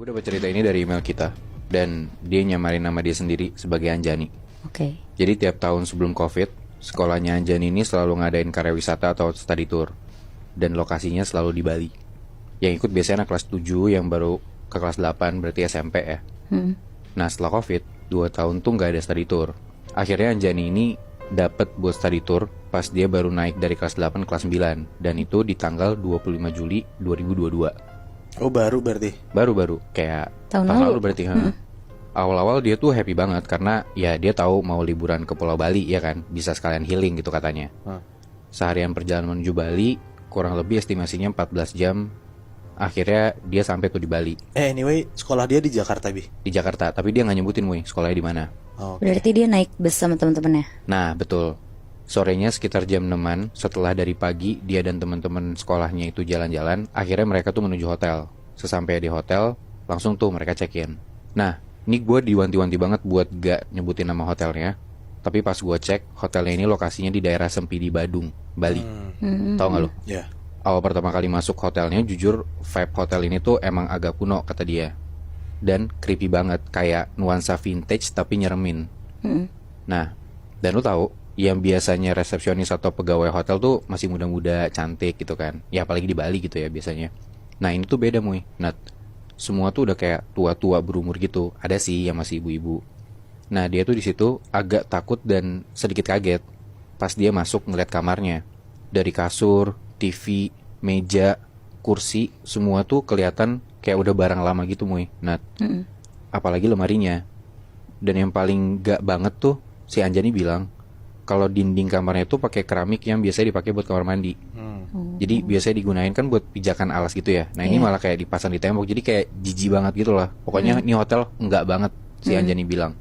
Gue dapat cerita ini dari email kita, dan dia nyamarin nama dia sendiri sebagai Anjani. Oke. Jadi tiap tahun sebelum COVID, sekolahnya Anjani ini selalu ngadain karya wisata atau study tour, dan lokasinya selalu di Bali. Yang ikut biasanya anak kelas 7 yang baru ke kelas 8, berarti SMP ya. Nah setelah COVID, 2 tahun tuh gak ada study tour. Akhirnya Anjani ini dapat buat study tour pas dia baru naik dari kelas 8 ke kelas 9, dan itu di tanggal 25 Juli 2022. Oh baru berarti? Baru-baru, kayak Tahun tahun lalu lalu berarti. Awal-awal dia tuh happy banget karena ya dia tahu mau liburan ke Pulau Bali ya kan, bisa sekalian healing gitu katanya. Seharian perjalanan menuju Bali, kurang lebih estimasinya 14 jam. Akhirnya dia sampai tuh di Bali. Anyway, sekolah dia di Jakarta, Bi? Di Jakarta, tapi dia nggak nyebutin sekolahnya di mana. Oh, oke. Berarti dia naik bus sama teman-temannya. Nah betul, sorenya sekitar jam 6-an, setelah dari pagi dia dan teman-teman sekolahnya itu jalan-jalan, akhirnya mereka tuh menuju hotel. Sesampai di hotel, langsung tuh mereka check-in. Nah, ini gue diwanti-wanti banget buat gak nyebutin nama hotelnya. Tapi pas gue cek, hotelnya ini lokasinya di daerah Sempidi, Badung, Bali. Tahu gak lo? Ya. Awal pertama kali masuk hotelnya, jujur vibe hotel ini tuh emang agak kuno kata dia. Dan creepy banget, kayak nuansa vintage tapi nyeremin. Nah, dan lo tahu, yang biasanya resepsionis atau pegawai hotel tuh masih muda-muda, cantik gitu kan. Ya apalagi di Bali gitu ya biasanya. Nah ini tuh beda Nat. Semua tuh udah kayak tua-tua berumur gitu. Ada sih yang masih ibu-ibu. Nah dia tuh di situ agak takut dan sedikit kaget pas dia masuk ngeliat kamarnya. Dari kasur, TV, meja, kursi, semua tuh kelihatan kayak udah barang lama gitu Nat. Apalagi lemarinya. Dan yang paling gak banget tuh si Anjani bilang kalau dinding kamarnya itu pakai keramik yang biasanya dipakai buat kamar mandi. Jadi biasanya digunain kan buat pijakan alas gitu ya. Nah ini malah kayak dipasang di tembok. Jadi kayak jijik banget gitu lah. Pokoknya ini hotel enggak banget si Anjani bilang.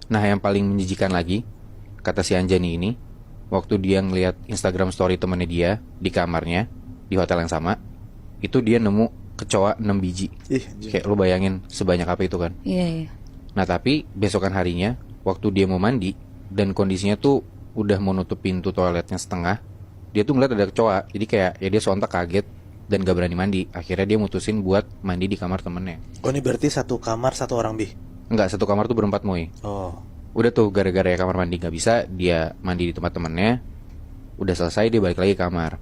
Nah yang paling menjijikan lagi, kata si Anjani ini, waktu dia ngeliat Instagram story temennya dia di kamarnya di hotel yang sama, itu dia nemu kecoa 6 biji. Kayak lu bayangin sebanyak apa itu kan. Iya. Nah tapi besokan harinya, waktu dia mau mandi dan kondisinya tuh udah mau nutup pintu toiletnya setengah, dia tuh ngeliat ada kecoa. Jadi kayak ya dia sontak kaget dan gak berani mandi. Akhirnya dia mutusin buat mandi di kamar temennya. Oh ini berarti satu kamar satu orang, Bi? Enggak, satu kamar tuh berempat Oh. Udah tuh gara-gara ya kamar mandi gak bisa, dia mandi di tempat temennya. Udah selesai dia balik lagi ke kamar.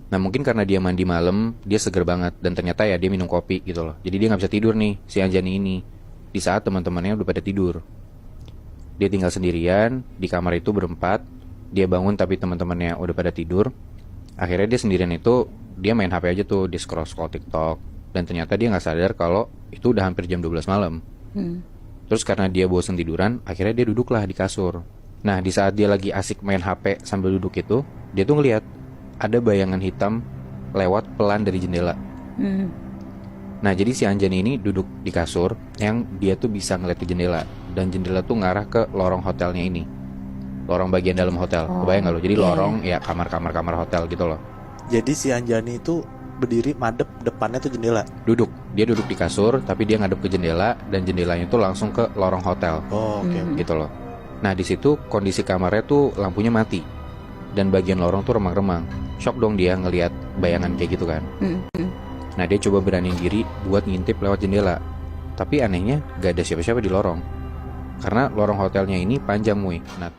Nah mungkin karena dia mandi malam, dia seger banget. Dan ternyata ya dia minum kopi gitu loh. Jadi dia gak bisa tidur nih si Anjani ini di saat teman-temannya udah pada tidur. Dia tinggal sendirian di kamar itu berempat. Dia bangun tapi teman-temannya udah pada tidur. Akhirnya dia sendirian itu, dia main HP aja tuh, dia scroll TikTok. Dan ternyata dia gak sadar kalau itu udah hampir jam 12 malam. Terus karena dia bosan tiduran, akhirnya dia duduklah di kasur. Nah di saat dia lagi asik main HP sambil duduk itu, dia tuh ngeliat ada bayangan hitam lewat pelan dari jendela. Nah jadi si Anjani ini duduk di kasur yang dia tuh bisa ngeliat ke jendela. Dan jendela tuh ngarah ke lorong hotelnya ini, lorong bagian dalam hotel. Kebayang gak lo? Jadi lorong ya kamar-kamar hotel gitu loh. Jadi si Anjani itu berdiri madep, depannya tuh jendela. Dia duduk di kasur tapi dia ngadep ke jendela. Dan jendelanya tuh langsung ke lorong hotel. Oh oke. Gitu loh. Nah di situ kondisi kamarnya tuh lampunya mati dan bagian lorong tuh remang-remang. Shock dong dia ngelihat bayangan kayak gitu kan. Nah dia coba beraniin diri buat ngintip lewat jendela. Tapi anehnya gak ada siapa-siapa di lorong. Karena lorong hotelnya ini panjang Nat.